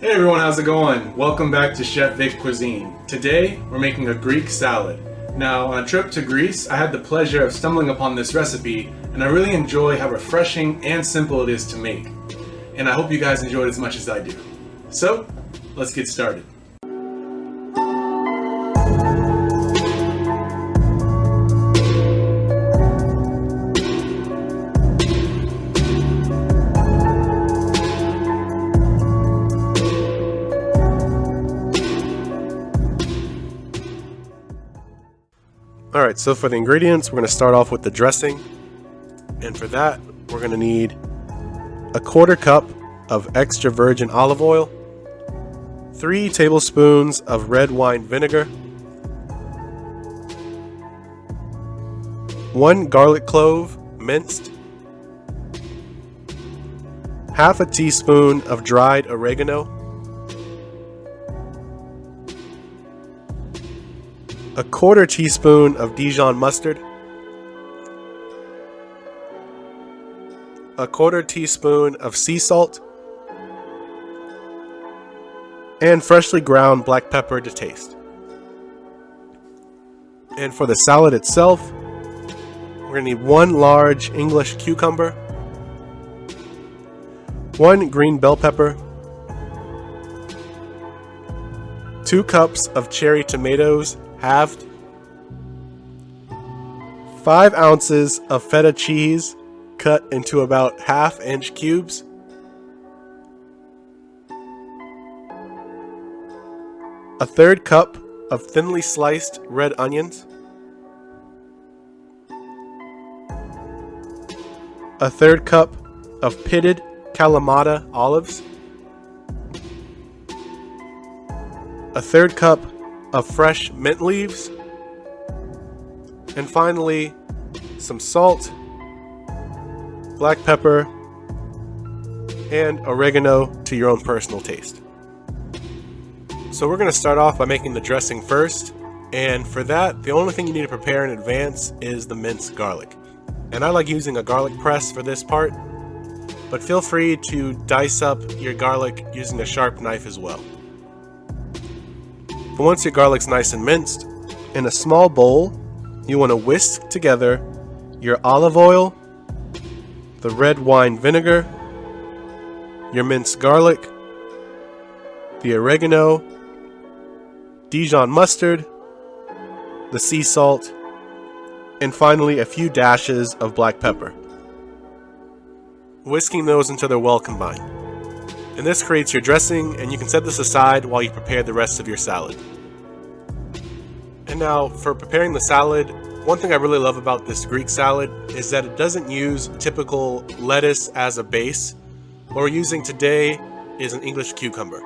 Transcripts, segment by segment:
Hey everyone, how's it going? Welcome back to Chef Vic Cuisine. Today, we're making a Greek salad. Now, on a trip to Greece, I had the pleasure of stumbling upon this recipe, and I really enjoy how refreshing and simple it is to make. And I hope you guys enjoy it as much as I do. So, let's get started. Alright, so for the ingredients, we're going to start off with the dressing. And for that, we're going to need a 1/4 cup of extra virgin olive oil, 3 tablespoons of red wine vinegar, 1 garlic clove, minced, half a teaspoon of dried oregano, a 1/4 teaspoon of Dijon mustard, a 1/4 teaspoon of sea salt, and freshly ground black pepper to taste. And for the salad itself, we're going to need 1 large English cucumber, 1 green bell pepper, 2 cups of cherry tomatoes halved, 5 ounces of feta cheese cut into about 1/2 inch cubes, a 1/3 cup of thinly sliced red onions, a 1/3 cup of pitted Kalamata olives, a 1/3 cup of fresh mint leaves, and finally some salt, black pepper, and oregano to your own personal taste. So we're going to start off by making the dressing first, and for that the only thing you need to prepare in advance is the minced garlic. And I like using a garlic press for this part, but feel free to dice up your garlic using a sharp knife as well. But once your garlic's nice and minced, in a small bowl, you want to whisk together your olive oil, the red wine vinegar, your minced garlic, the oregano, Dijon mustard, the sea salt, and finally a few dashes of black pepper. Whisking those until they're well combined. And this creates your dressing, and you can set this aside while you prepare the rest of your salad. And now, for preparing the salad, one thing I really love about this Greek salad is that it doesn't use typical lettuce as a base. What we're using today is an English cucumber.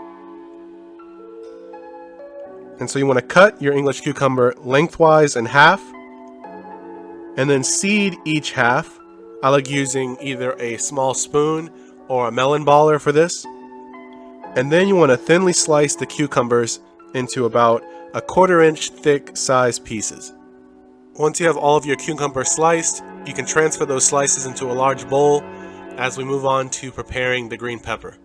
And so you want to cut your English cucumber lengthwise in half, and then seed each half. I like using either a small spoon or a melon baller for this. And then you want to thinly slice the cucumbers into about a 1/4 inch thick size pieces. Once you have all of your cucumber sliced, you can transfer those slices into a large bowl as we move on to preparing the green pepper.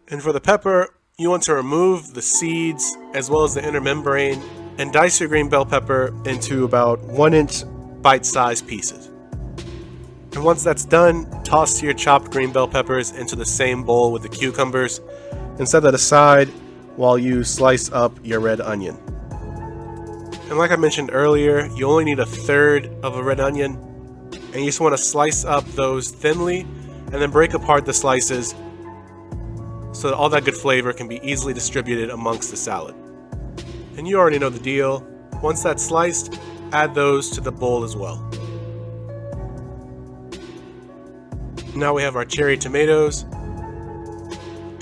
And for the pepper, you want to remove the seeds as well as the inner membrane and dice your green bell pepper into about 1 inch bite-sized pieces. And once that's done, toss your chopped green bell peppers into the same bowl with the cucumbers and set that aside while you slice up your red onion. And like I mentioned earlier, you only need a 1/3 of a red onion, and you just want to slice up those thinly and then break apart the slices so that all that good flavor can be easily distributed amongst the salad. And you already know the deal. Once that's sliced, add those to the bowl as well. Now we have our cherry tomatoes,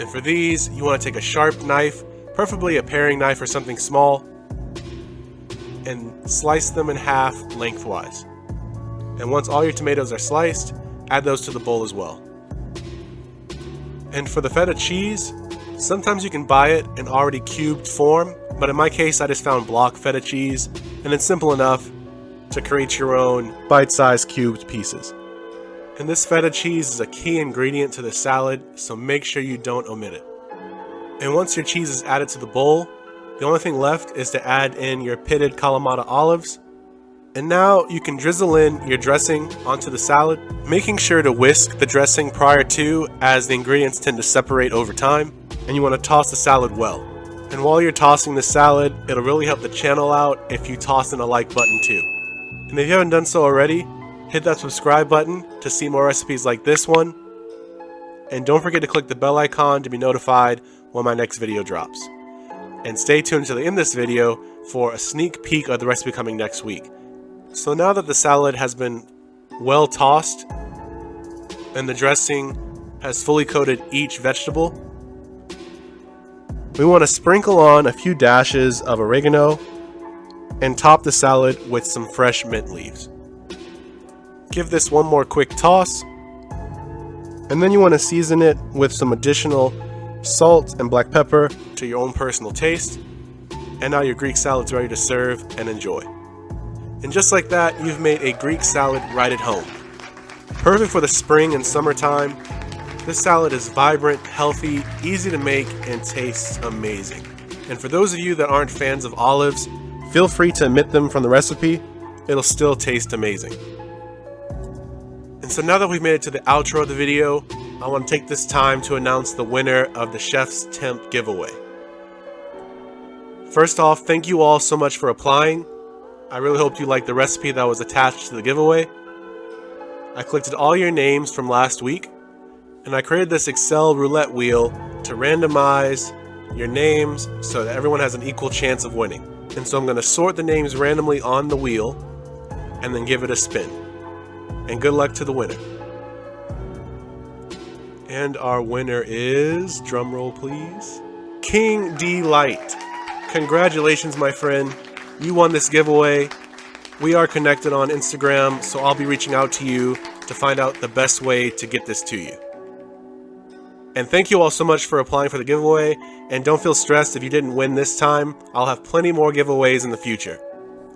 and for these you want to take a sharp knife, preferably a paring knife or something small, and slice them in half lengthwise. And once all your tomatoes are sliced, add those to the bowl as well. And for the feta cheese, sometimes you can buy it in already cubed form, but in my case I just found block feta cheese, and it's simple enough to create your own bite-sized cubed pieces. And this feta cheese is a key ingredient to the salad, so make sure you don't omit it. And once your cheese is added to the bowl, the only thing left is to add in your pitted Kalamata olives. And now you can drizzle in your dressing onto the salad, making sure to whisk the dressing prior to, as the ingredients tend to separate over time, and you want to toss the salad well. And while you're tossing the salad, it'll really help the channel out if you toss in a like button too. And if you haven't done so already, hit that subscribe button to see more recipes like this one. And don't forget to click the bell icon to be notified when my next video drops. And stay tuned to the end of this video for a sneak peek of the recipe coming next week. So now that the salad has been well tossed and the dressing has fully coated each vegetable, we want to sprinkle on a few dashes of oregano and top the salad with some fresh mint leaves. Give this one more quick toss, and then you want to season it with some additional salt and black pepper to your own personal taste. And now your Greek salad's ready to serve and enjoy. And just like that, you've made a Greek salad right at home. Perfect for the spring and summertime. This salad is vibrant, healthy, easy to make, and tastes amazing. And for those of you that aren't fans of olives, feel free to omit them from the recipe. It'll still taste amazing. And so now that we've made it to the outro of the video, I want to take this time to announce the winner of the Chef's Temp giveaway. First off, thank you all so much for applying. I really hope you liked the recipe that was attached to the giveaway. I collected all your names from last week, and I created this Excel roulette wheel to randomize your names so that everyone has an equal chance of winning. And so I'm going to sort the names randomly on the wheel and then give it a spin. And good luck to the winner. And our winner is, drumroll please, King D Light. Congratulations, my friend. You won this giveaway. We are connected on Instagram, so I'll be reaching out to you to find out the best way to get this to you. And thank you all so much for applying for the giveaway, and don't feel stressed if you didn't win this time. I'll have plenty more giveaways in the future.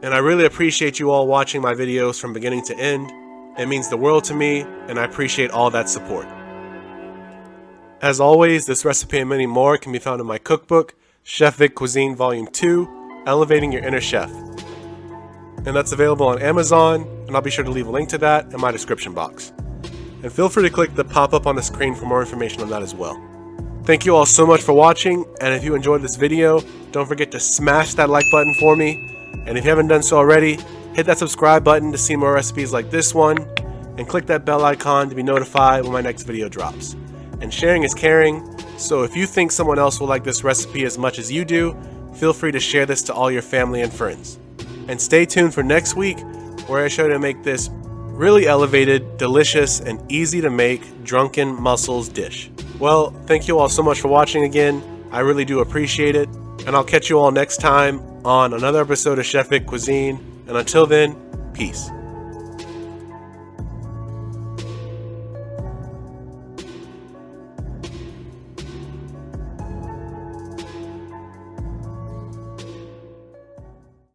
And I really appreciate you all watching my videos from beginning to end. It means the world to me, and I appreciate all that support. As always, this recipe and many more can be found in my cookbook, Chef Vic Cuisine Volume 2, Elevating Your Inner Chef. And that's available on Amazon, and I'll be sure to leave a link to that in my description box. And feel free to click the pop-up on the screen for more information on that as well. Thank you all so much for watching, and if you enjoyed this video, don't forget to smash that like button for me. And if you haven't done so already, hit that subscribe button to see more recipes like this one, and click that bell icon to be notified when my next video drops. And sharing is caring, so if you think someone else will like this recipe as much as you do, feel free to share this to all your family and friends. And stay tuned for next week, where I show you how to make this really elevated, delicious, and easy to make drunken mussels dish. Well, thank you all so much for watching again. I really do appreciate it. And I'll catch you all next time on another episode of Chef Vic Cuisine. And until then, peace.